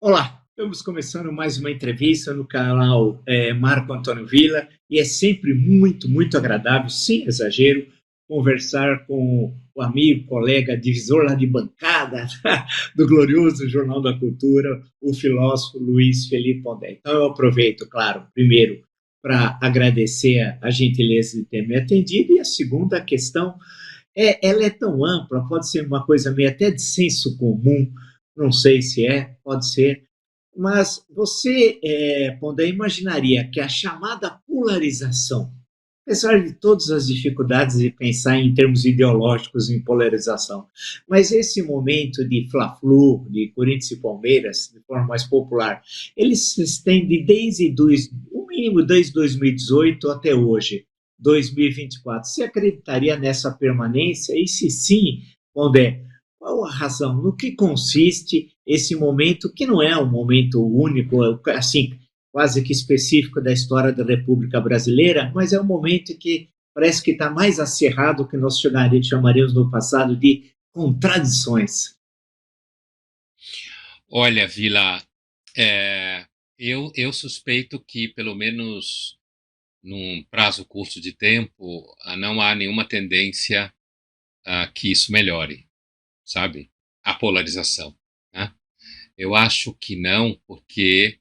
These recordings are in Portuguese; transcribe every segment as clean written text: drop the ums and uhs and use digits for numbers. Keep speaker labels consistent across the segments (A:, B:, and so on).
A: Olá, estamos começando mais uma entrevista no canal Marco Antônio Villa e é sempre muito agradável, sem exagero, conversar com o amigo, colega, divisor lá de bancada do glorioso Jornal da Cultura, o filósofo Luiz Felipe Pondé. Então eu aproveito, claro, primeiro para agradecer a gentileza de ter me atendido e a segunda questão ela é tão ampla, pode ser uma coisa meio até de senso comum, não sei se pode ser, mas você, Pondé, imaginaria que a chamada polarização, apesar de todas as dificuldades de pensar em termos ideológicos em polarização, mas esse momento de Fla-Flu, de Corinthians e Palmeiras, de forma mais popular, ele se estende o mínimo desde 2018 até hoje, 2024. Você acreditaria nessa permanência? E se sim, Pondé, qual a razão? No que consiste esse momento, que não é um momento único, assim, quase que específico da história da República Brasileira, mas é um momento que parece que está mais acirrado que nós chamaríamos no passado de contradições.
B: Olha, Vila, eu suspeito que, pelo menos num prazo curto de tempo, não há nenhuma tendência a que isso melhore, sabe? A polarização, né? Eu acho que não, porque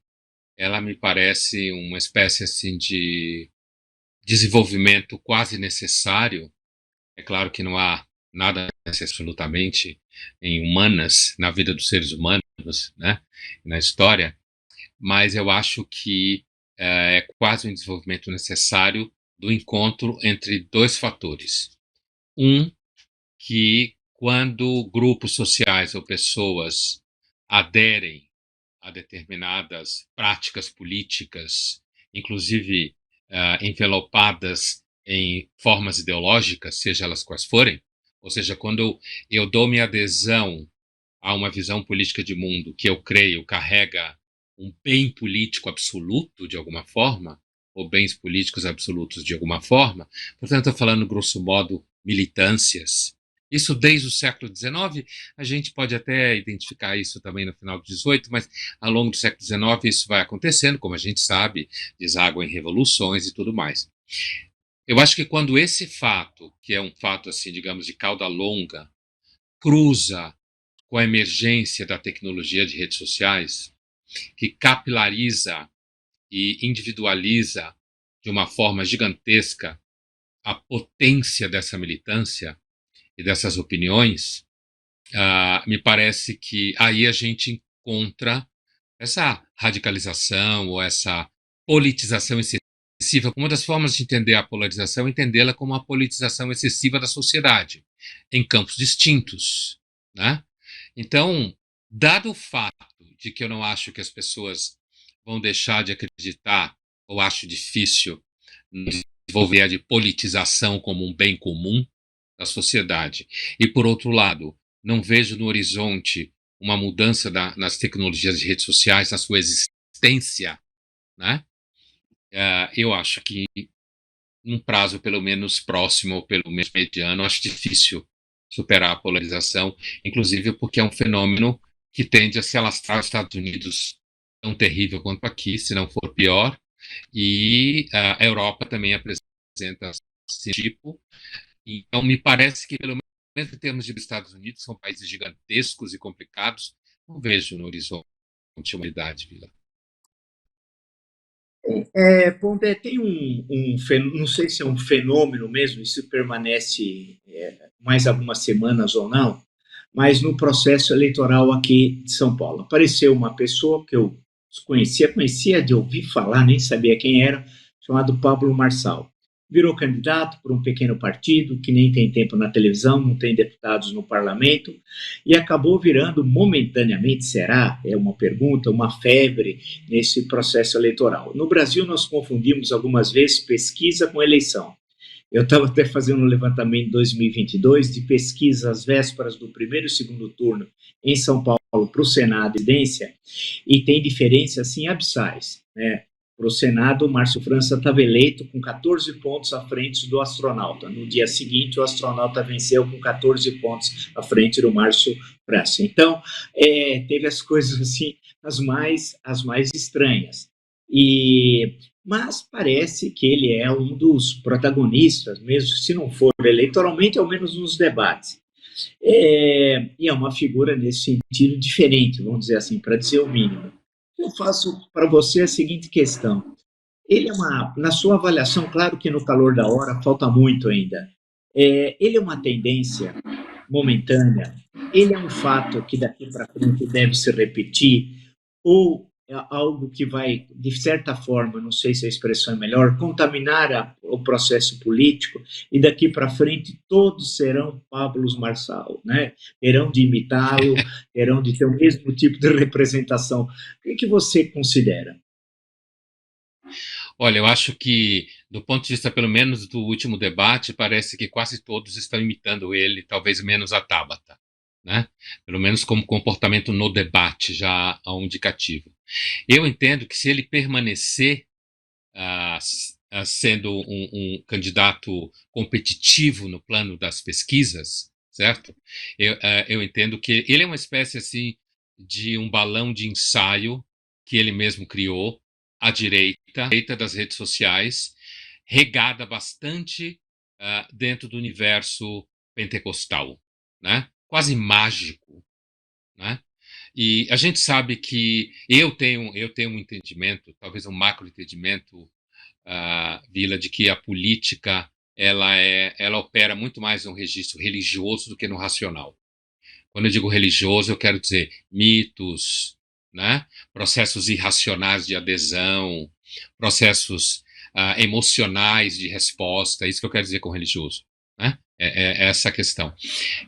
B: ela me parece uma espécie assim de desenvolvimento quase necessário. É claro que não há nada absolutamente em humanas, na vida dos seres humanos, né? Na história, mas eu acho que é quase um desenvolvimento necessário do encontro entre dois fatores. Um, que quando grupos sociais ou pessoas aderem a determinadas práticas políticas, inclusive envelopadas em formas ideológicas, seja elas quais forem, ou seja, quando eu dou minha adesão a uma visão política de mundo que eu creio carrega um bem político absoluto, de alguma forma, ou bens políticos absolutos, de alguma forma, portanto, estou falando, grosso modo, militâncias. Isso desde o século XIX, a gente pode até identificar isso também no final do XVIII, mas ao longo do século XIX isso vai acontecendo, como a gente sabe, deságua em revoluções e tudo mais. Eu acho que quando esse fato, que é um fato, assim, digamos, de cauda longa, cruza com a emergência da tecnologia de redes sociais, que capilariza e individualiza de uma forma gigantesca a potência dessa militância e dessas opiniões, me parece que aí a gente encontra essa radicalização ou essa politização excessiva. Uma das formas de entender a polarização é entendê-la como uma politização excessiva da sociedade, em campos distintos, né? Então, dado o fato de que eu não acho que as pessoas vão deixar de acreditar, ou acho difícil desenvolver a de politização como um bem comum da sociedade, e por outro lado, não vejo no horizonte uma mudança nas tecnologias de redes sociais, na sua existência, né? Eu acho que num prazo pelo menos próximo, ou pelo menos mediano, acho difícil superar a polarização, inclusive porque é um fenômeno que tende a se alastrar nos Estados Unidos tão terrível quanto aqui, se não for pior, e a Europa também apresenta esse tipo. Então, me parece que, pelo menos em termos de Estados Unidos, são países gigantescos e complicados, não vejo no horizonte a humanidade, Vila.
A: Pondé, tem não sei se é um fenômeno mesmo, isso permanece mais algumas semanas ou não, mas no processo eleitoral aqui de São Paulo. Apareceu uma pessoa que eu conhecia de ouvir falar, nem sabia quem era, chamado Pablo Marçal. Virou candidato por um pequeno partido que nem tem tempo na televisão, não tem deputados no parlamento, e acabou virando momentaneamente, será? É uma pergunta, uma febre nesse processo eleitoral. No Brasil, nós confundimos algumas vezes pesquisa com eleição. Eu estava até fazendo um levantamento em 2022 de pesquisa às vésperas do primeiro e segundo turno em São Paulo para o Senado e presidência, e tem diferenças assim abissais, né? Para o Senado, o Márcio França estava eleito com 14 pontos à frente do astronauta. No dia seguinte, o astronauta venceu com 14 pontos à frente do Márcio França. Então, teve as coisas assim as mais estranhas. Mas parece que ele é um dos protagonistas, mesmo se não for eleitoralmente, ao menos nos debates. E é uma figura nesse sentido diferente, vamos dizer assim, para dizer o mínimo. Eu faço para você a seguinte questão: ele é na sua avaliação, claro que no calor da hora falta muito ainda. Ele é uma tendência momentânea? Ele é um fato que daqui para frente deve se repetir? Ou é algo que vai, de certa forma, não sei se a expressão é melhor, contaminar o processo político e daqui para frente todos serão Pablo Marçal, né? Terão de imitá-lo, terão de ter o mesmo tipo de representação. O que você considera?
B: Olha, eu acho que, do ponto de vista, pelo menos, do último debate, parece que quase todos estão imitando ele, talvez menos a Tabata, né? Pelo menos como comportamento no debate, já há um indicativo. Eu entendo que se ele permanecer sendo um candidato competitivo no plano das pesquisas, certo? Eu entendo que ele é uma espécie assim de um balão de ensaio que ele mesmo criou à direita das redes sociais, regada bastante dentro do universo pentecostal, né? Quase mágico, né? E a gente sabe que eu tenho um entendimento, talvez um macro entendimento, Vila, de que a política ela opera muito mais no registro religioso do que no racional. Quando eu digo religioso, eu quero dizer mitos, né? Processos irracionais de adesão, processos emocionais de resposta, é isso que eu quero dizer com religioso. Né? É essa a questão.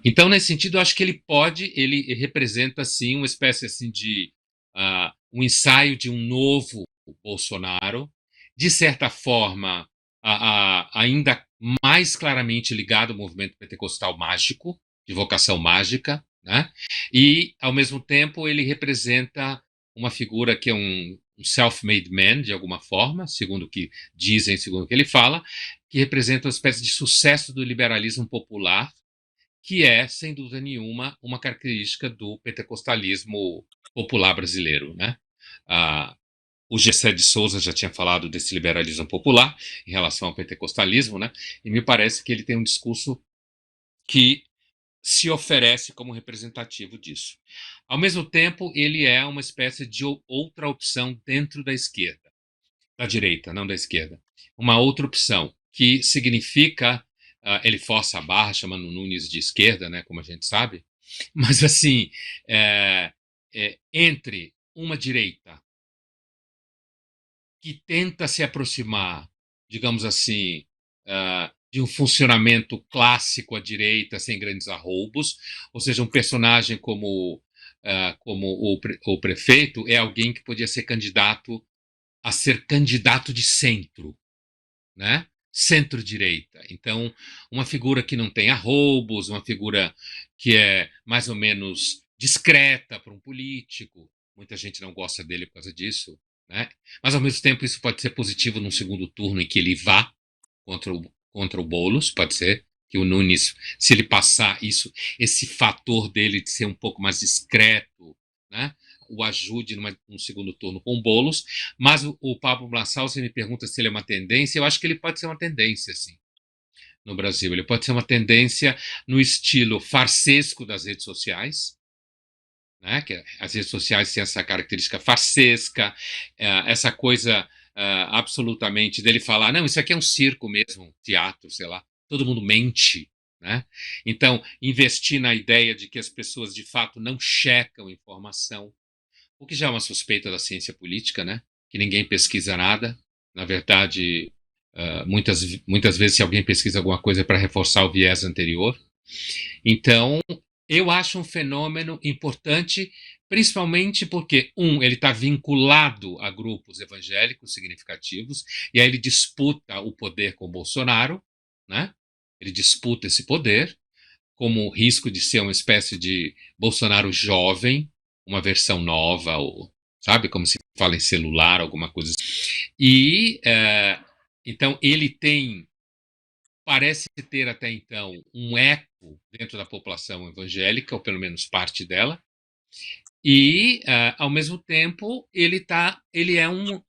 B: Então, nesse sentido, eu acho que ele representa, assim, uma espécie assim, de um ensaio de um novo Bolsonaro, de certa forma, ainda mais claramente ligado ao movimento pentecostal mágico, de vocação mágica, né? E, ao mesmo tempo, ele representa uma figura que é um self-made man, de alguma forma, segundo o que dizem, segundo o que ele fala, que representa uma espécie de sucesso do liberalismo popular, que é, sem dúvida nenhuma, uma característica do pentecostalismo popular brasileiro, né? Ah, o Gessé de Souza já tinha falado desse liberalismo popular em relação ao pentecostalismo, né? E me parece que ele tem um discurso que se oferece como representativo disso. Ao mesmo tempo, ele é uma espécie de outra opção dentro da esquerda, da direita, não da esquerda. Uma outra opção que significa, ele força a barra, chamando Nunes de esquerda, né, como a gente sabe, mas assim, entre uma direita que tenta se aproximar, digamos assim, de um funcionamento clássico à direita, sem grandes arroubos, ou seja, um personagem como o prefeito é alguém que podia ser candidato a ser candidato de centro, né? Centro-direita. Então, uma figura que não tem arroubos, uma figura que é mais ou menos discreta para um político. Muita gente não gosta dele por causa disso, né? Mas, ao mesmo tempo, isso pode ser positivo num segundo turno em que ele vá contra o Boulos, pode ser que o Nunes, se ele passar isso, esse fator dele de ser um pouco mais discreto, né? O ajude num segundo turno com Boulos, mas o Pablo Marçal, você me pergunta se ele é uma tendência, eu acho que ele pode ser uma tendência, sim, no Brasil. Ele pode ser uma tendência no estilo farsesco das redes sociais, né? Que as redes sociais têm essa característica farsesca, essa coisa absolutamente dele falar, não, isso aqui é um circo mesmo, um teatro, sei lá, todo mundo mente, né? Então, investir na ideia de que as pessoas de fato não checam informação, o que já é uma suspeita da ciência política, né? Que ninguém pesquisa nada. Na verdade, muitas vezes, se alguém pesquisa alguma coisa é para reforçar o viés anterior. Então, eu acho um fenômeno importante, principalmente porque, ele está vinculado a grupos evangélicos significativos, e aí ele disputa o poder com Bolsonaro, né? Ele disputa esse poder, como o risco de ser uma espécie de Bolsonaro jovem, uma versão nova, ou, sabe, como se fala em celular, alguma coisa assim. E, então, ele parece ter até então um eco dentro da população evangélica, ou pelo menos parte dela, E, ao mesmo tempo, ele é um,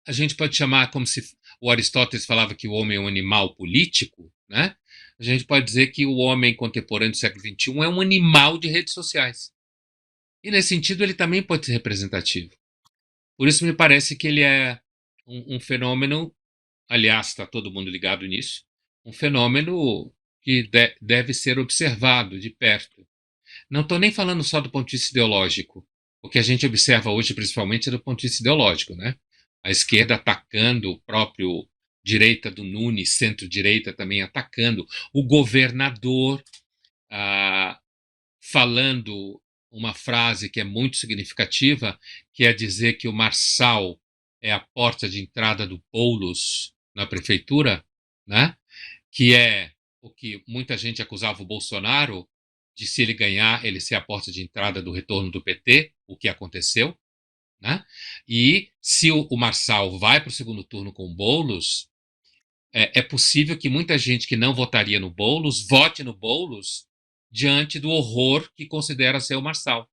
B: a gente pode chamar, como se o Aristóteles falava que o homem é um animal político, né? A gente pode dizer que o homem contemporâneo do século XXI é um animal de redes sociais. E, nesse sentido, ele também pode ser representativo. Por isso, me parece que ele é um fenômeno, aliás, está todo mundo ligado nisso, um fenômeno que deve ser observado de perto. Não estou nem falando só do ponto de vista ideológico. O que a gente observa hoje, principalmente, é do ponto de vista ideológico, né? A esquerda atacando o próprio direita do Nunes, centro-direita também atacando, o governador ah, falando uma frase que é muito significativa, que é dizer que o Marçal é a porta de entrada do Boulos na prefeitura, né? Que é o que muita gente acusava o Bolsonaro de, se ele ganhar, ele ser a porta de entrada do retorno do PT, o que aconteceu, né? E se o Marçal vai para o segundo turno com o Boulos, é possível que muita gente que não votaria no Boulos vote no Boulos diante do horror que considera ser o Marçal.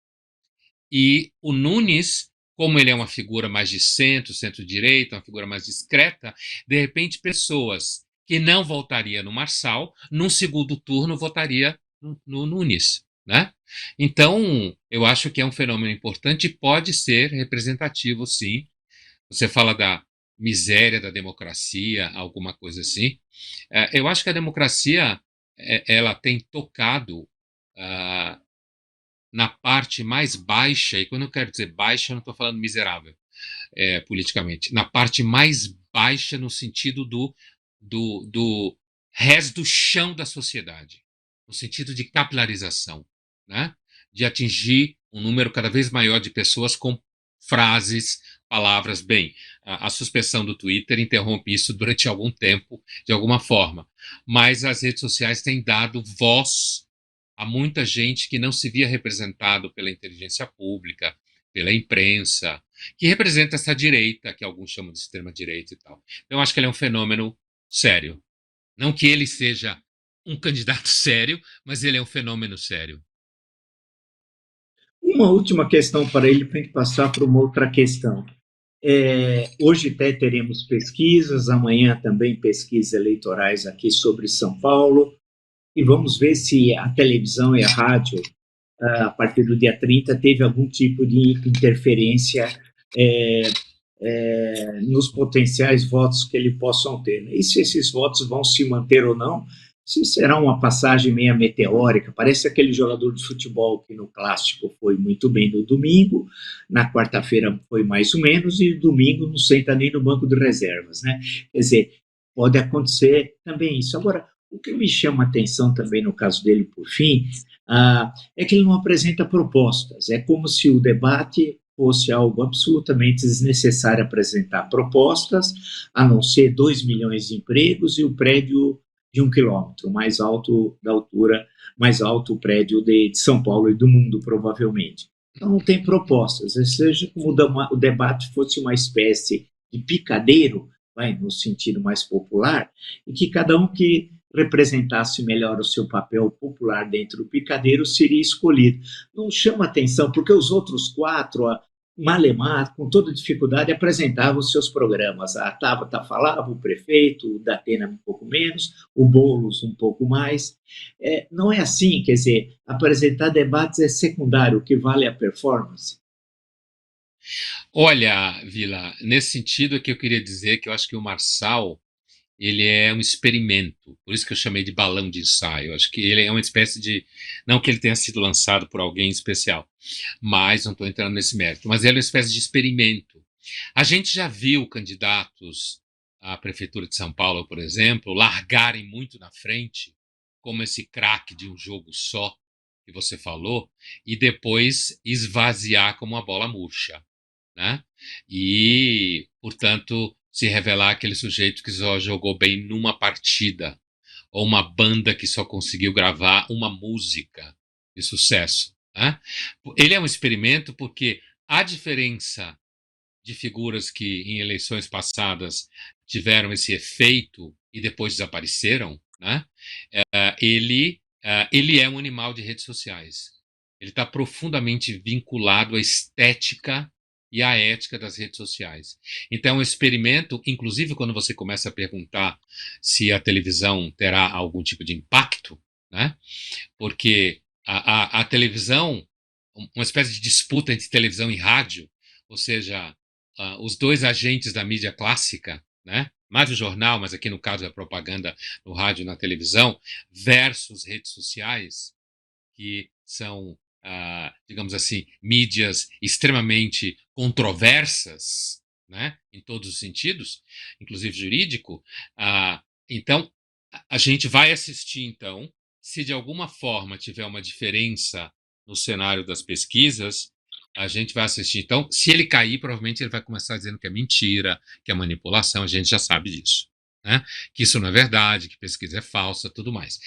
B: E o Nunes, como ele é uma figura mais de centro, centro-direita, uma figura mais discreta, de repente pessoas que não votariam no Marçal, num segundo turno votaria no Nunes, né? Então, eu acho que é um fenômeno importante e pode ser representativo, sim. Você fala da miséria da democracia, alguma coisa assim. Eu acho que a democracia ela tem tocado uh, na parte mais baixa, e quando eu quero dizer baixa, eu não estou falando miserável politicamente, na parte mais baixa no sentido do res do chão da sociedade, no sentido de capilarização, né? De atingir um número cada vez maior de pessoas com frases, palavras. Bem, a suspensão do Twitter interrompe isso durante algum tempo, de alguma forma, mas as redes sociais têm dado voz a muita gente que não se via representado pela inteligência pública, pela imprensa, que representa essa direita, que alguns chamam de extrema-direita e tal. Então, eu acho que ele é um fenômeno sério. Não que ele seja um candidato sério, mas ele é um fenômeno sério.
A: Uma última questão para ele, para a gente passar para uma outra questão. Hoje até teremos pesquisas, amanhã também pesquisas eleitorais aqui sobre São Paulo, e vamos ver se a televisão e a rádio, a partir do dia 30, teve algum tipo de interferência nos potenciais votos que ele possam ter. E se esses votos vão se manter ou não, se será uma passagem meia meteórica. Parece aquele jogador de futebol que no clássico foi muito bem no domingo, na quarta-feira foi mais ou menos, e domingo não senta nem no banco de reservas, né? Quer dizer, pode acontecer também isso. Agora, o que me chama a atenção também no caso dele, por fim, é que ele não apresenta propostas. É como se o debate fosse algo absolutamente desnecessário apresentar propostas, a não ser 2 milhões de empregos e o prédio de 1 quilômetro, mais alto da altura, mais alto o prédio de São Paulo e do mundo, provavelmente. Então, não tem propostas, ou seja, como o debate fosse uma espécie de picadeiro, vai, no sentido mais popular, e que cada um que representasse melhor o seu papel popular dentro do picadeiro seria escolhido. Não chama atenção, porque os outros quatro, Malemar, com toda dificuldade, apresentava os seus programas. A Tabata falava, o prefeito, o Datena um pouco menos, o Boulos um pouco mais. Não é assim, quer dizer, apresentar debates é secundário, o que vale é a performance.
B: Olha, Vila, nesse sentido é que eu queria dizer que eu acho que o Marçal ele é um experimento, por isso que eu chamei de balão de ensaio. Eu acho que ele é uma espécie de, não que ele tenha sido lançado por alguém especial, mas não estou entrando nesse mérito, mas ele é uma espécie de experimento. A gente já viu candidatos à prefeitura de São Paulo, por exemplo, largarem muito na frente, como esse craque de um jogo só que você falou, e depois esvaziar como uma bola murcha, né? E, portanto, se revelar aquele sujeito que só jogou bem numa partida, ou uma banda que só conseguiu gravar uma música de sucesso, né? Ele é um experimento porque a diferença de figuras que em eleições passadas tiveram esse efeito e depois desapareceram, né? Ele é um animal de redes sociais. ele está profundamente vinculado à estética e à ética das redes sociais. Então, é um experimento, inclusive quando você começa a perguntar se a televisão terá algum tipo de impacto, né? Porque a televisão, uma espécie de disputa entre televisão e rádio, ou seja, os dois agentes da mídia clássica, né? Mais o jornal, mas aqui no caso é a propaganda no rádio e na televisão, versus redes sociais, que são, digamos assim, mídias extremamente controversas, né, em todos os sentidos, inclusive jurídico. Então, a gente vai assistir, então, se de alguma forma tiver uma diferença no cenário das pesquisas, a gente vai assistir. Então, se ele cair, provavelmente ele vai começar dizendo que é mentira, que é manipulação, a gente já sabe disso. Né? Que isso não é verdade, que pesquisa é falsa, tudo mais.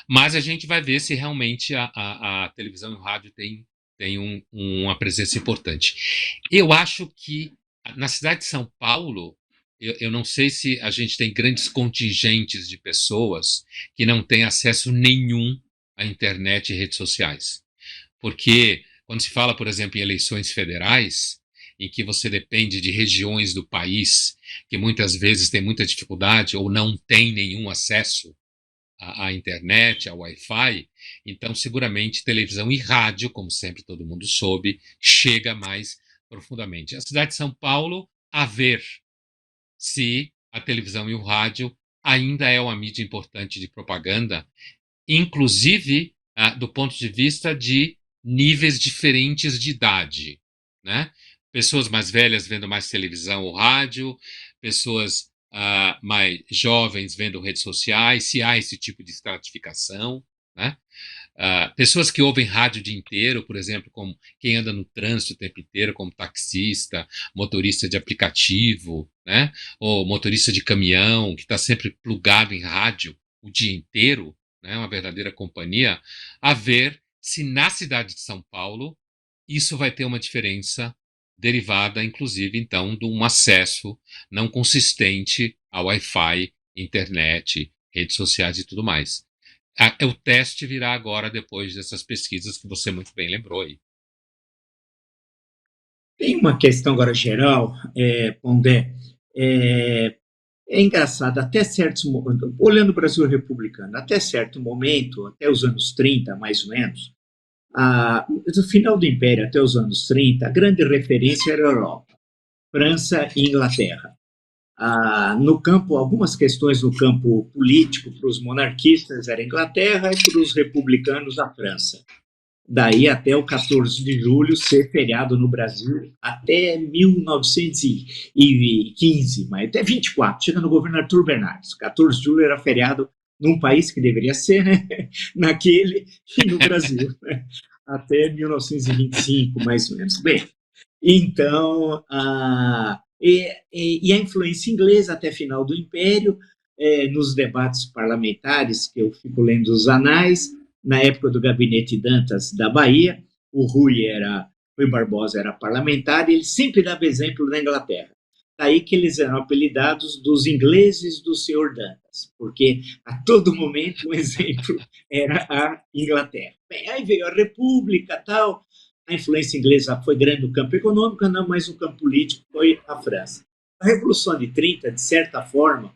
B: Mas a gente vai ver se realmente a televisão e o rádio tem uma presença importante. Eu acho que na cidade de São Paulo, eu não sei se a gente tem grandes contingentes de pessoas que não têm acesso nenhum à internet e redes sociais. Porque quando se fala, por exemplo, em eleições federais, em que você depende de regiões do país que muitas vezes têm muita dificuldade ou não têm nenhum acesso à internet, ao Wi-Fi, então seguramente televisão e rádio, como sempre todo mundo soube, chega mais profundamente. A cidade de São Paulo, a ver se a televisão e o rádio ainda é uma mídia importante de propaganda, inclusive do ponto de vista de níveis diferentes de idade, né? Pessoas mais velhas vendo mais televisão ou rádio, pessoas mais jovens vendo redes sociais, se há esse tipo de estratificação, né? Pessoas que ouvem rádio o dia inteiro, por exemplo, como quem anda no trânsito o tempo inteiro, como taxista, motorista de aplicativo, né? Ou motorista de caminhão, que está sempre plugado em rádio o dia inteiro, né? Uma verdadeira companhia, a ver se na cidade de São Paulo isso vai ter uma diferença derivada, inclusive, então, de um acesso não consistente ao Wi-Fi, internet, redes sociais e tudo mais. O teste virá agora, depois dessas pesquisas que você muito bem lembrou aí.
A: Tem uma questão agora geral, Pondé, é engraçado, até certos momentos, olhando o Brasil republicano, até certo momento, até os anos 30, mais ou menos, do final do Império até os anos 30, a grande referência era a Europa, França e Inglaterra. No campo, algumas questões no campo político, para os monarquistas era a Inglaterra e para os republicanos a França. Daí até o 14 de julho ser feriado no Brasil até 1915, mas até 24, chega no governo Arthur Bernardes. 14 de julho era feriado num país que deveria ser, né? Naquele e no Brasil, né? Até 1925, mais ou menos. Bem, então, e a influência inglesa até final do Império, nos debates parlamentares, que eu fico lendo os anais, na época do gabinete Dantas da Bahia, o Rui Barbosa era parlamentar, e ele sempre dava exemplo da Inglaterra. Daí que eles eram apelidados dos ingleses do senhor Dantas, porque a todo momento um exemplo era a Inglaterra. Bem, aí veio a República, tal, a influência inglesa foi grande no campo econômico, não, mas no campo político foi a França. A Revolução de 30, de certa forma,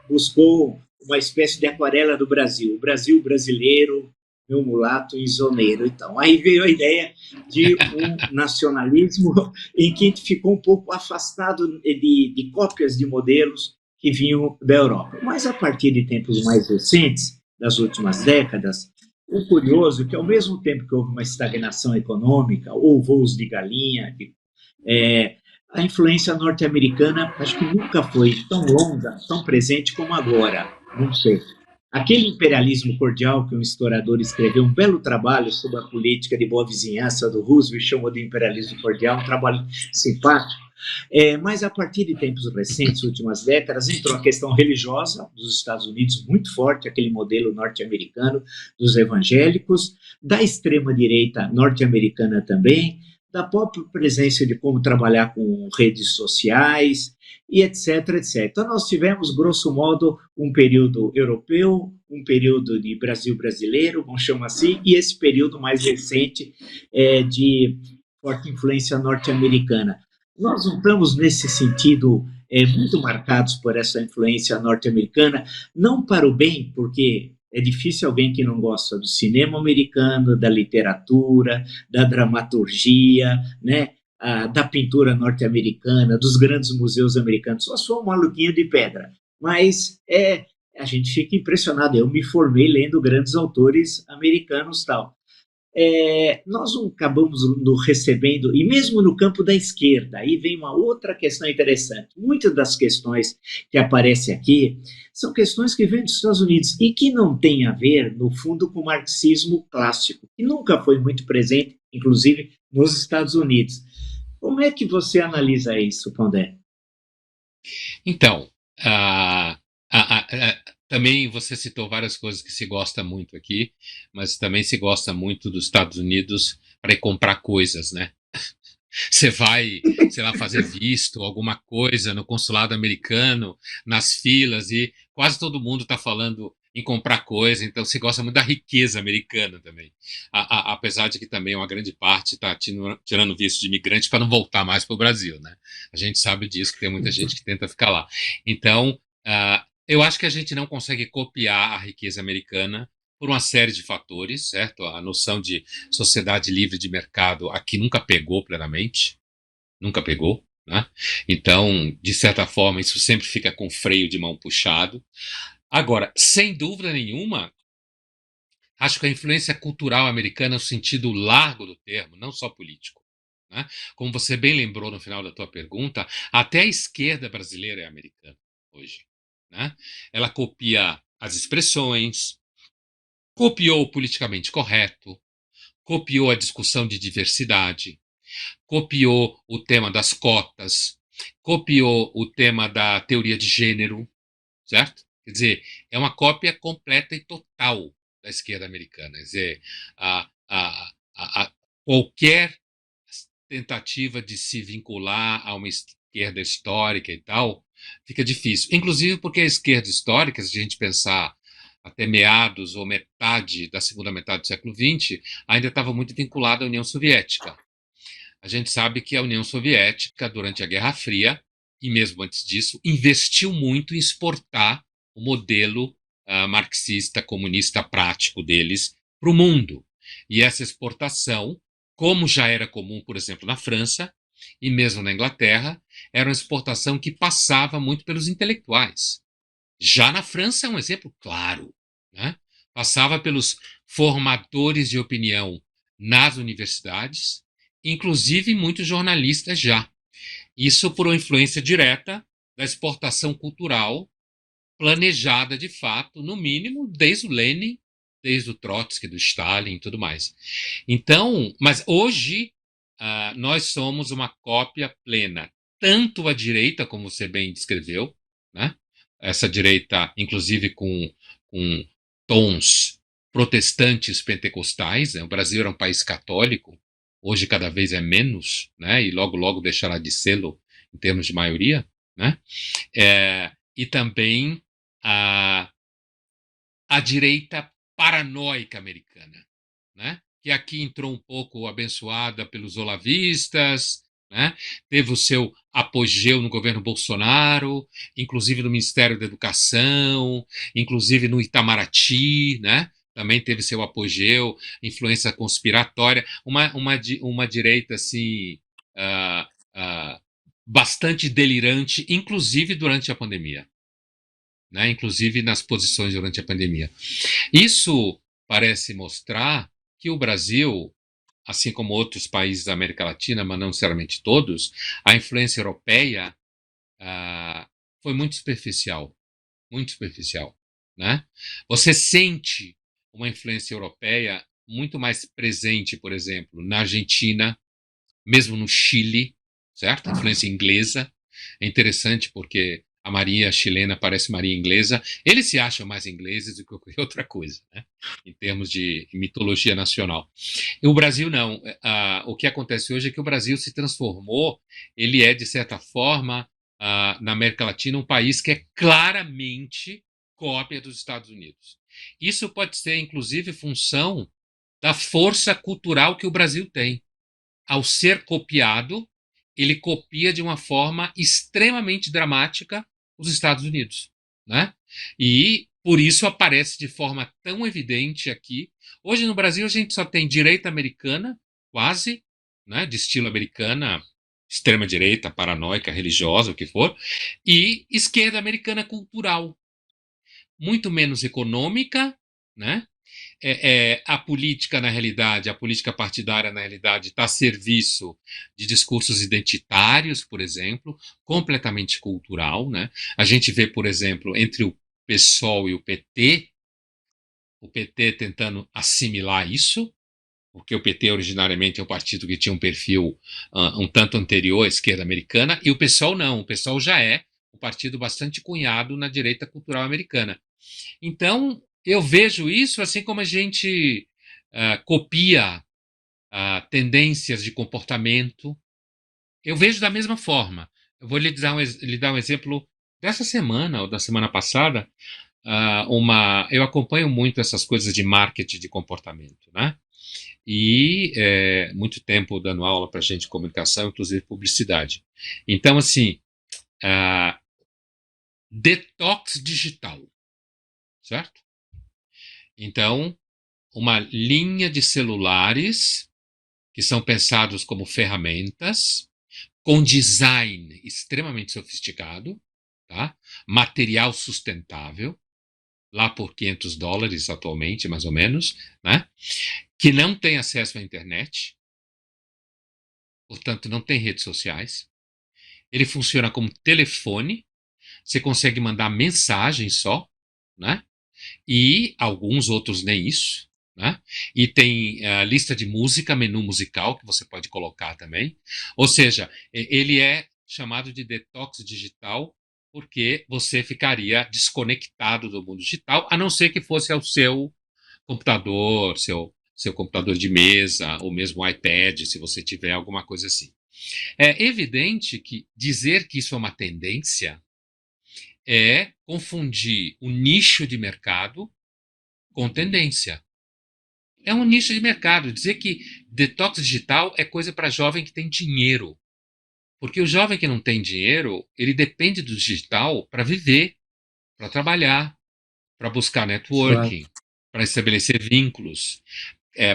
A: buscou uma espécie de aquarela do Brasil, o Brasil brasileiro, meu mulato isoneiro. Então, aí veio a ideia de um nacionalismo em que a gente ficou um pouco afastado de cópias de modelos que vinham da Europa. Mas a partir de tempos mais recentes, das últimas décadas, o curioso é que, ao mesmo tempo que houve uma estagnação econômica, ou voos de galinha, a influência norte-americana acho que nunca foi tão longa, tão presente como agora. Não sei. Aquele imperialismo cordial que um historiador escreveu um belo trabalho sobre a política de boa vizinhança do Roosevelt, chamou de imperialismo cordial, um trabalho simpático. Mas a partir de tempos recentes, últimas décadas, entrou a questão religiosa dos Estados Unidos muito forte, aquele modelo norte-americano dos evangélicos, da extrema-direita norte-americana também, da própria presença de como trabalhar com redes sociais e etc, etc. Então, nós tivemos, grosso modo, um período europeu, um período de Brasil brasileiro, vamos chamar assim, e esse período mais recente de forte influência norte-americana. Nós não estamos, nesse sentido, muito marcados por essa influência norte-americana, não para o bem, porque é difícil alguém que não gosta do cinema americano, da literatura, da dramaturgia, né? Da pintura norte-americana, dos grandes museus americanos. Só sou um maluquinho de pedra, mas a gente fica impressionado. Eu me formei lendo grandes autores americanos tal. Nós não acabamos no recebendo, e mesmo no campo da esquerda, aí vem uma outra questão interessante. Muitas das questões que aparecem aqui são questões que vêm dos Estados Unidos e que não têm a ver, no fundo, com o marxismo clássico, que nunca foi muito presente, inclusive nos Estados Unidos. Como é que você analisa isso, Pondé?
B: Então, também você citou várias coisas que se gosta muito aqui, mas também se gosta muito dos Estados Unidos para ir comprar coisas, né? Você vai, sei lá, fazer visto, alguma coisa no consulado americano, nas filas, e quase todo mundo está falando em comprar coisa, então se gosta muito da riqueza americana também. Apesar de que também uma grande parte está tirando visto de imigrante para não voltar mais para o Brasil, né? A gente sabe disso, que tem muita gente que tenta ficar lá. Então, eu acho que a gente não consegue copiar a riqueza americana por uma série de fatores, certo? A noção de sociedade livre de mercado aqui nunca pegou plenamente, nunca pegou, né? Então, de certa forma, isso sempre fica com freio de mão puxado. Agora, sem dúvida nenhuma, acho que a influência cultural americana, no sentido largo do termo, não só político, né? Como você bem lembrou no final da tua pergunta, até a esquerda brasileira é americana hoje, né? Ela copia as expressões, copiou o politicamente correto, copiou a discussão de diversidade, copiou o tema das cotas, copiou o tema da teoria de gênero, certo? Quer dizer, é uma cópia completa e total da esquerda americana. Quer dizer, qualquer tentativa de se vincular a uma esquerda histórica e tal fica difícil. Inclusive porque a esquerda histórica, se a gente pensar até meados ou metade da segunda metade do século XX, ainda estava muito vinculada à União Soviética. A gente sabe que a União Soviética, durante a Guerra Fria, e mesmo antes disso, investiu muito em exportar o modelo marxista, comunista prático deles para o mundo. E essa exportação, como já era comum, por exemplo, na França e mesmo na Inglaterra, era uma exportação que passava muito pelos intelectuais. Já na França é um exemplo claro, né? Passava pelos formadores de opinião nas universidades, inclusive muitos jornalistas já. Isso por uma influência direta da exportação cultural planejada de fato, no mínimo, desde o Lenin, desde o Trotsky, do Stalin e tudo mais. Então, mas hoje nós somos uma cópia plena, tanto à direita, como você bem descreveu, né? Essa direita, inclusive com tons protestantes pentecostais, né? O Brasil era um país católico, hoje cada vez é menos, né? E logo, logo deixará de sê-lo em termos de maioria, né? E também a, a direita paranoica americana, né? Que aqui entrou um pouco abençoada pelos olavistas, né? Teve o seu apogeu no governo Bolsonaro, inclusive no Ministério da Educação, inclusive no Itamaraty, né? Também teve seu apogeu, influência conspiratória, uma direita assim uh, uh, bastante delirante, inclusive durante a pandemia, né? Inclusive nas posições durante a pandemia. Isso parece mostrar que o Brasil, assim como outros países da América Latina, mas não necessariamente todos, a influência europeia foi muito superficial, muito superficial, né? Você sente uma influência europeia muito mais presente, por exemplo, na Argentina, mesmo no Chile, certo? A influência inglesa é interessante porque a Marinha chilena parece Marinha inglesa. Eles se acham mais ingleses do que qualquer outra coisa, né? Em termos de mitologia nacional. E o Brasil não. O que acontece hoje é que o Brasil se transformou, ele é, de certa forma, na América Latina, um país que é claramente cópia dos Estados Unidos. Isso pode ser, inclusive, função da força cultural que o Brasil tem. Ao ser copiado, ele copia de uma forma extremamente dramática os Estados Unidos, né? E por isso aparece de forma tão evidente aqui. Hoje no Brasil a gente só tem direita americana, quase, né, de estilo americana, extrema direita, paranoica, religiosa, o que for, e esquerda americana cultural, muito menos econômica, né? A política, na realidade, a política partidária, na realidade, está a serviço de discursos identitários, por exemplo, completamente cultural, né? A gente vê, por exemplo, entre o PSOL e o PT tentando assimilar isso, porque o PT originariamente é um partido que tinha um perfil um tanto anterior à esquerda americana, e o PSOL não, o PSOL já é um partido bastante cunhado na direita cultural americana. Então, eu vejo isso assim como a gente copia tendências de comportamento. Eu vejo da mesma forma. Eu vou lhe dar um exemplo dessa semana ou da semana passada. Eu acompanho muito essas coisas de marketing de comportamento, né? E muito tempo dando aula para gente de comunicação, inclusive publicidade. Então, assim, detox digital, certo? Então, uma linha de celulares que são pensados como ferramentas, com design extremamente sofisticado, tá? Material sustentável, lá por $500 atualmente, mais ou menos, né? Que não tem acesso à internet, portanto não tem redes sociais. Ele funciona como telefone, você consegue mandar mensagem só, né? E alguns outros nem isso, né? E tem a lista de música, menu musical que você pode colocar também. Ou seja, ele é chamado de detox digital porque você ficaria desconectado do mundo digital, a não ser que fosse ao seu computador, seu computador de mesa, ou mesmo iPad, se você tiver alguma coisa assim. É evidente que dizer que isso é uma tendência é confundir o nicho de mercado com tendência. É um nicho de mercado. Dizer que detox digital é coisa para jovem que tem dinheiro. Porque o jovem que não tem dinheiro, ele depende do digital para viver, para trabalhar, para buscar
A: Claro.
B: networking, para estabelecer vínculos,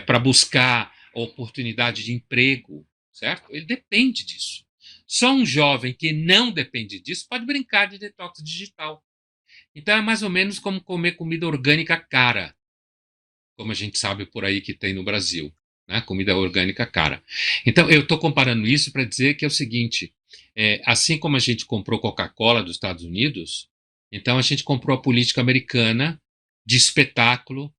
B: para buscar oportunidade de emprego, certo? Ele depende disso. Só um jovem que não depende disso pode brincar de detox digital. Então é mais ou menos como comer comida orgânica cara, como a gente sabe por aí que tem no Brasil, né? Comida orgânica cara. Então, eu estou comparando isso para dizer que é o seguinte: assim como a gente comprou Coca-Cola dos Estados Unidos, então a gente comprou a política americana de espetáculo.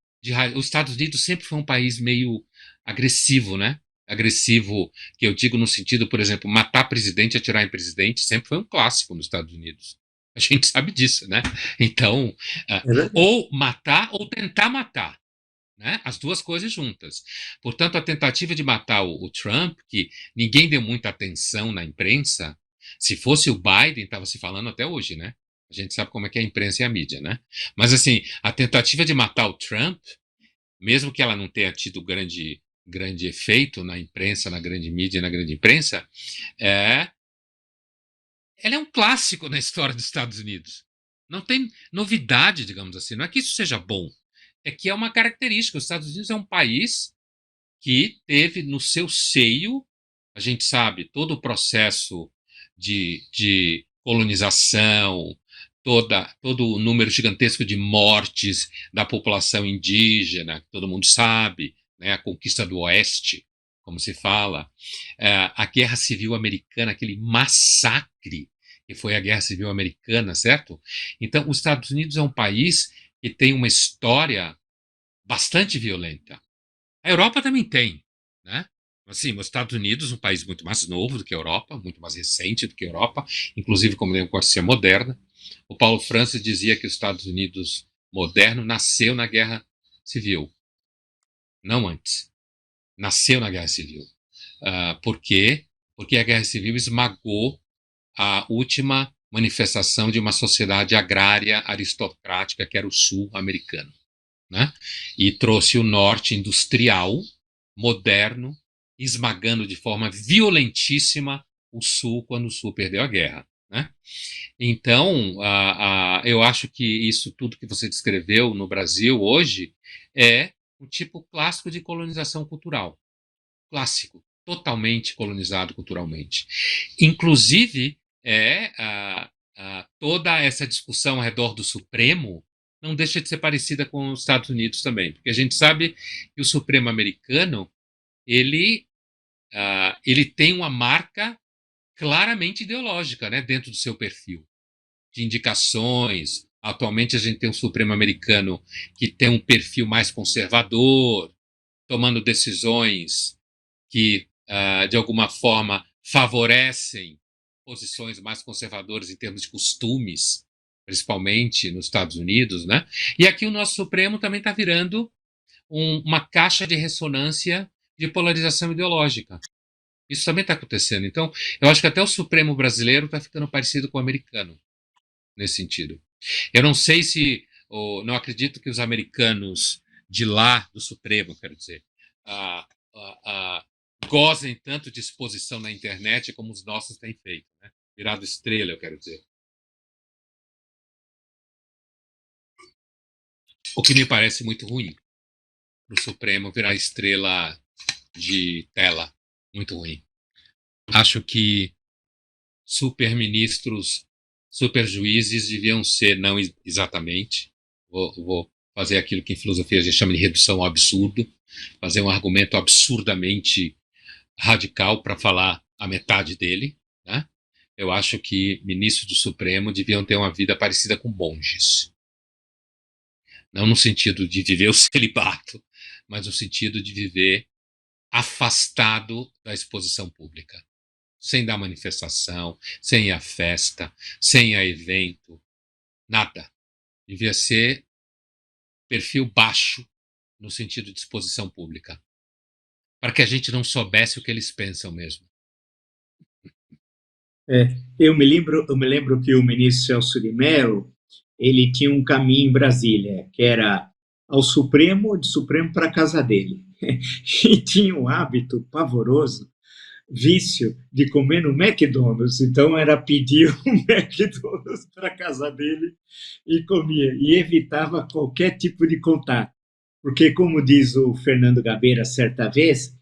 B: Os Estados Unidos sempre foi um país meio agressivo, né? Agressivo, que eu digo no sentido, por exemplo, matar presidente, atirar em presidente, sempre foi um clássico nos Estados Unidos. A gente sabe disso, né? Então,
A: É verdade.
B: ou matar ou tentar matar, né? As duas coisas juntas. Portanto, a tentativa de matar o Trump, que ninguém deu muita atenção na imprensa, se fosse o Biden, estava se falando até hoje, né? A gente sabe como é que é a imprensa e a mídia, né? Mas, assim, a tentativa de matar o Trump, mesmo que ela não tenha tido grande efeito na imprensa, na grande mídia e na grande imprensa, ela é um clássico na história dos Estados Unidos. Não tem novidade, digamos assim. Não é que isso seja bom, é que é uma característica. Os Estados Unidos é um país que teve no seu seio, a gente sabe, todo o processo de colonização, todo o número gigantesco de mortes da população indígena, que todo mundo sabe, né, a conquista do Oeste, como se fala, a Guerra Civil Americana, aquele massacre que foi a Guerra Civil Americana, certo? Então, os Estados Unidos é um país que tem uma história bastante violenta. A Europa também tem, né? Assim, os Estados Unidos, um país muito mais novo do que a Europa, muito mais recente do que a Europa, inclusive como democracia moderna. O Paulo Francis dizia que os Estados Unidos moderno nasceu na Guerra Civil, não antes. Nasceu na Guerra Civil. Por quê? Porque a Guerra Civil esmagou a última manifestação de uma sociedade agrária aristocrática, que era o sul americano, né? E trouxe o norte industrial, moderno, esmagando de forma violentíssima o sul quando o sul perdeu a guerra, né? Então, eu acho que isso tudo que você descreveu no Brasil hoje é um tipo clássico de colonização cultural. Clássico, totalmente colonizado culturalmente. Inclusive, toda essa discussão ao redor do Supremo não deixa de ser parecida com os Estados Unidos também, porque a gente sabe que o Supremo americano ele tem uma marca claramente ideológica, né, dentro do seu perfil de indicações. Atualmente a gente tem um Supremo americano que tem um perfil mais conservador, tomando decisões que, de alguma forma, favorecem posições mais conservadoras em termos de costumes, principalmente nos Estados Unidos, né? E aqui o nosso Supremo também está virando uma caixa de ressonância de polarização ideológica. Isso também está acontecendo. Então, eu acho que até o Supremo brasileiro está ficando parecido com o americano, nesse sentido. Eu não sei se, não acredito que os americanos de lá, do Supremo, quero dizer, gozem tanto de exposição na internet como os nossos têm feito, né? Virado estrela, eu quero dizer. O que me parece muito ruim para o Supremo virar estrela de tela. Muito ruim. Acho que superministros, superjuízes deviam ser, não exatamente, vou fazer aquilo que em filosofia a gente chama de redução ao absurdo, fazer um argumento absurdamente radical para falar a metade dele, né? Eu acho que ministros do Supremo deviam ter uma vida parecida com monges. Não no sentido de viver o celibato, mas no sentido de viver afastado da exposição pública. Sem dar manifestação, sem ir à festa, sem ir a evento, nada. Devia ser perfil baixo no sentido de exposição pública. Para que a gente não soubesse o que eles pensam mesmo.
A: Eu me lembro que o ministro Celso de Mello, ele tinha um caminho em Brasília, que era ao Supremo, de Supremo para a casa dele. E tinha um hábito pavoroso, vício, de comer no McDonald's. Então era pedir um McDonald's para a casa dele e comia, e evitava qualquer tipo de contato. Porque, como diz o Fernando Gabeira certa vez,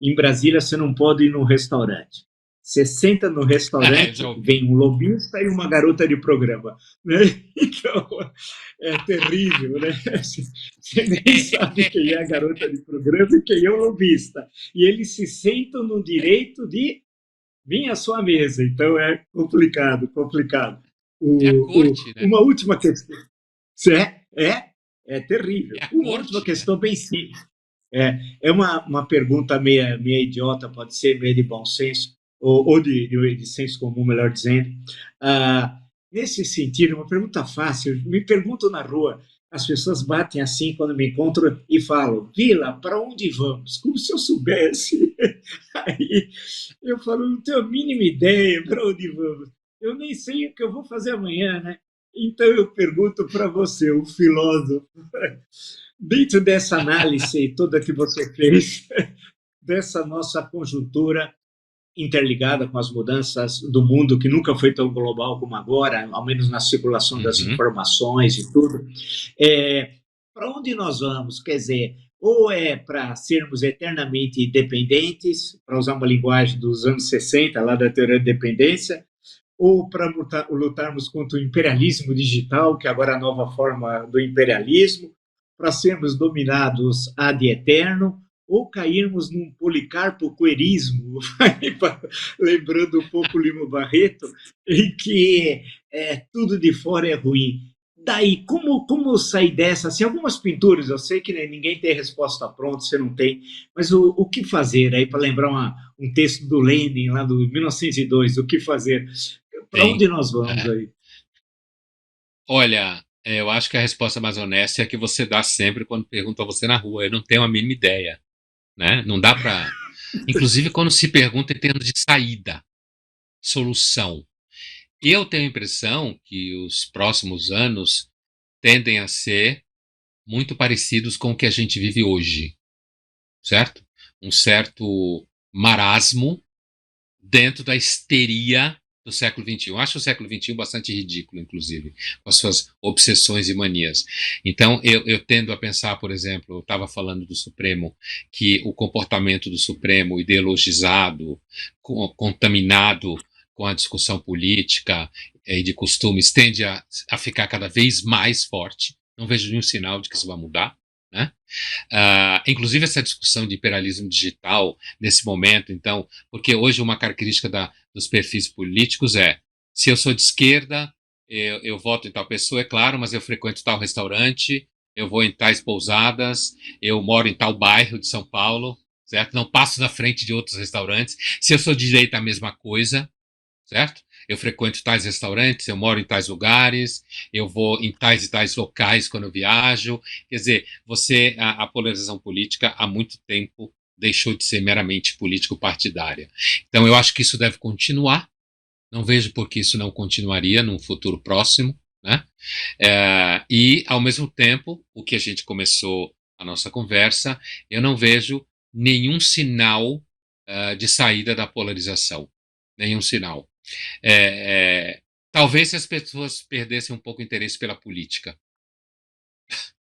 A: em Brasília você não pode ir num restaurante. Você senta no restaurante, vem um lobista e uma garota de programa, né? Então, é terrível, né? Você nem sabe quem é a garota de programa e quem é o lobista. E eles se sentam no direito de vir à sua mesa. Então, é complicado, complicado.
B: É a corte, né?
A: Uma última questão. É terrível. Uma última questão bem simples. É uma pergunta meio idiota, pode ser meio de bom senso, ou de senso comum, melhor dizendo. Nesse sentido, uma pergunta fácil, me perguntam na rua, as pessoas batem assim quando me encontram e falam, Vila, para onde vamos? Como se eu soubesse. Aí eu falo, não tenho a mínima ideia para onde vamos. Eu nem sei o que eu vou fazer amanhã, né? Então eu pergunto para você, o filósofo, dentro dessa análise toda que você fez, dessa nossa conjuntura interligada com as mudanças do mundo, que nunca foi tão global como agora, ao menos na circulação das informações e tudo, para onde nós vamos? Quer dizer, ou é para sermos eternamente independentes, para usar uma linguagem dos anos 60, lá da teoria da dependência, ou para lutarmos contra o imperialismo digital, que agora é a nova forma do imperialismo, para sermos dominados ad eterno, ou cairmos num policarpo-coerismo, lembrando um pouco o Lima Barreto, em que tudo de fora é ruim. Daí, como sair dessa? Assim, algumas pinturas, eu sei que ninguém tem resposta pronta, você não tem, mas o que fazer aí, para lembrar um texto do Lenin, lá do 1902, o que fazer? Para onde nós vamos aí?
B: Olha, eu acho que a resposta mais honesta é a que você dá sempre quando perguntam a você na rua. Eu não tenho a mínima ideia, né? Não dá para. Inclusive quando se pergunta em termos de saída, solução. Eu tenho a impressão que os próximos anos tendem a ser muito parecidos com o que a gente vive hoje, certo? Um certo marasmo dentro da histeria do século XXI. Acho o século XXI bastante ridículo, inclusive, com as suas obsessões e manias. Então, eu tendo a pensar, por exemplo, eu estava falando do Supremo, que o comportamento do Supremo ideologizado, contaminado com a discussão política e de costumes, tende a ficar cada vez mais forte. Não vejo nenhum sinal de que isso vai mudar. Né? Inclusive essa discussão de imperialismo digital nesse momento, então, porque hoje uma característica dos perfis políticos é: se eu sou de esquerda, eu voto em tal pessoa, é claro, mas eu frequento tal restaurante, eu vou em tais pousadas, eu moro em tal bairro de São Paulo, certo? Não passo na frente de outros restaurantes. Se eu sou de direita, a mesma coisa, certo? Eu frequento tais restaurantes, eu moro em tais lugares, eu vou em tais e tais locais quando eu viajo. Quer dizer, a polarização política há muito tempo deixou de ser meramente político-partidária. Então eu acho que isso deve continuar. Não vejo por que isso não continuaria num futuro próximo, né? E ao mesmo tempo, o que a gente começou a nossa conversa, eu não vejo nenhum sinal de saída da polarização, nenhum sinal. Talvez se as pessoas perdessem um pouco o interesse pela política,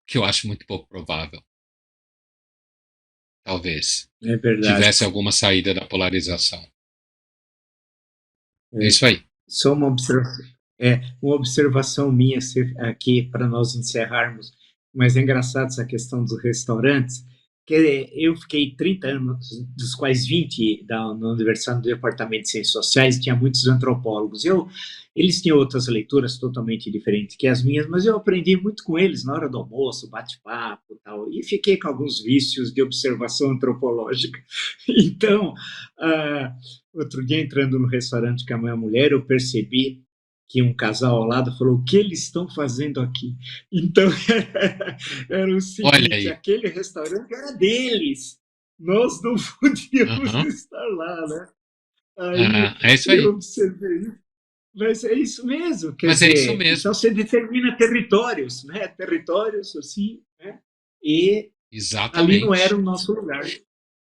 B: que eu acho muito pouco provável. Talvez.
A: É verdade.
B: Tivesse alguma saída da polarização. É
A: É.
B: isso aí.
A: Só uma observação minha aqui para nós encerrarmos, mas é engraçado essa questão dos restaurantes, que eu fiquei 30 anos, dos quais 20 na Universidade do Departamento de Ciências Sociais, tinha muitos antropólogos. Eles tinham outras leituras totalmente diferentes que as minhas, mas eu aprendi muito com eles na hora do almoço, bate-papo e tal, e fiquei com alguns vícios de observação antropológica. Então, outro dia, entrando no restaurante com a minha mulher, eu percebi que um casal ao lado falou: o que eles estão fazendo aqui? Então, era o
B: Olha
A: seguinte:
B: aí.
A: aquele restaurante era deles, nós não podíamos
B: Uhum.
A: estar lá, né? Aí
B: É isso
A: eu
B: aí.
A: observei isso. Mas é isso mesmo, quer
B: Mas é isso
A: dizer, então
B: mesmo.
A: você determina territórios, né? Territórios, assim, né? E ali não era
B: Exatamente.
A: o nosso lugar.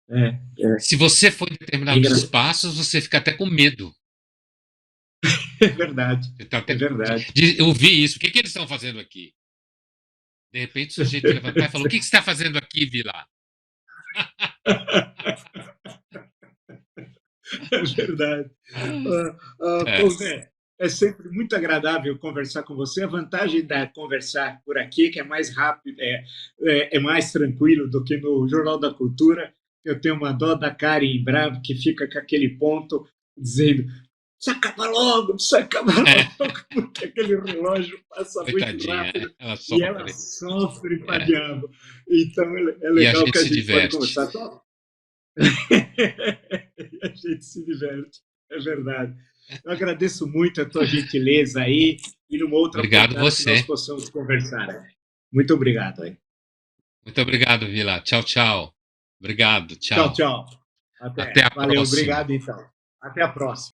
A: É, é,
B: Se você for em
A: é,
B: determinados espaços, você fica até com medo.
A: é verdade,
B: Você tá
A: é
B: até
A: verdade.
B: de ouvir isso. O que eles estão fazendo aqui? De repente o sujeito levantar e falar: o que você está fazendo aqui, Vila?
A: É verdade.
B: É.
A: Pô, é sempre muito agradável conversar com você. A vantagem da conversar por aqui é que é mais rápido, é mais tranquilo do que no Jornal da Cultura. Eu tenho uma dó da Karen Bravo, que fica com aquele ponto dizendo: precisa acabar
B: É.
A: logo, porque aquele relógio passa muito
B: Coitadinha,
A: rápido
B: ela
A: e ela
B: sofre.
A: sofre para
B: É.
A: diabo. Então é
B: E a
A: legal que
B: gente
A: a
B: se
A: gente pode
B: diverte.
A: conversar. A gente se diverte, é verdade. Eu agradeço muito a tua gentileza aí e numa outra
B: Obrigado
A: oportunidade que nós
B: você.
A: possamos conversar. Né? Muito obrigado. Aí.
B: Muito obrigado, Vila. Tchau, tchau. Obrigado,
A: Tchau,
B: tchau.
A: tchau.
B: Até
A: Até.
B: a
A: Valeu,
B: próxima.
A: obrigado então. Até a próxima.